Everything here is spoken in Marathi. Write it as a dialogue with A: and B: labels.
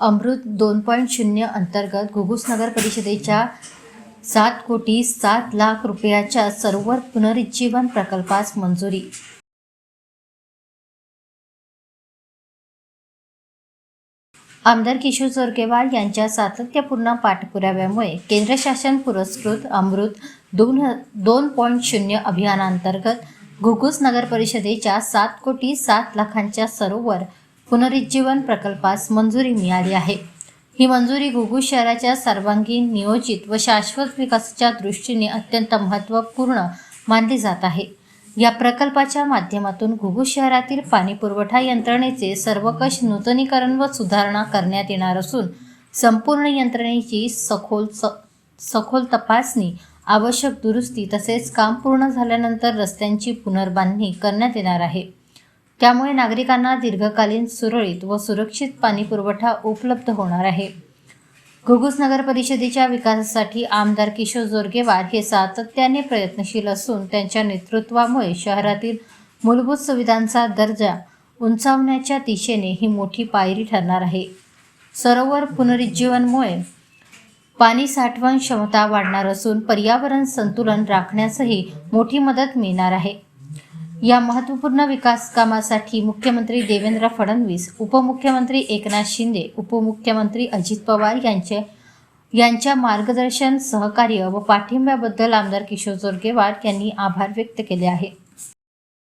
A: अमृत 2.0 अंतर्गत घुगुस नगर परिषदेच्या 7,07,00,000 रुपयाच्या सरोवर पुनरुज्जीवन प्रकल्पास मंजुरी। आमदार किशोर जोरगेवार यांच्या सातत्यपूर्ण पाठपुराव्यामुळे केंद्र शासन पुरस्कृत अमृत 2.0 अभियानांतर्गत घुगुस नगर परिषदेच्या 7,07,00,000च्या सरोवर पुनरुज्जीवन प्रकल्पास मंजुरी मिळाली आहे। ही मंजुरी घुगुस शहराच्या सर्वांगीण नियोजित व शाश्वत विकासाच्या दृष्टीने अत्यंत महत्त्वपूर्ण मानली जात आहे। या प्रकल्पाच्या माध्यमातून घुगुस शहरातील पाणी पुरवठा यंत्रणेचे सर्वकष नूतनीकरण व सुधारणा करण्यात येणार असून संपूर्ण यंत्रणेची सखोल तपासणी, आवश्यक दुरुस्ती तसेच काम पूर्ण झाल्यानंतर रस्त्यांची पुनर्बांधणी करण्यात येणार आहे। त्यामुळे नागरिकांना दीर्घकालीन सुरळीत व सुरक्षित पाणी पुरवठा उपलब्ध होणार आहे। घुगुस नगर परिषदेच्या विकासासाठी आमदार किशोर जोरगेवार हे सातत्याने प्रयत्नशील असून त्यांच्या नेतृत्वामुळे शहरातील मूलभूत सुविधांचा दर्जा उंचावण्याच्या दिशेने ही मोठी पायरी ठरणार आहे। सरोवर पुनरुज्जीवनामुळे पाणी साठवण क्षमता वाढणार असून पर्यावरण संतुलन राखण्यासही मोठी मदत मिळणार आहे। या महत्त्वपूर्ण विकास कामासाठी मुख्यमंत्री देवेंद्र फडणवीस, उपमुख्यमंत्री एकनाथ शिंदे, उपमुख्यमंत्री अजित पवार यांच्या मार्गदर्शन, सहकार्य व पाठिंब्याबद्दल आमदार किशोर जोरगेवार यांनी आभार व्यक्त केले आहे।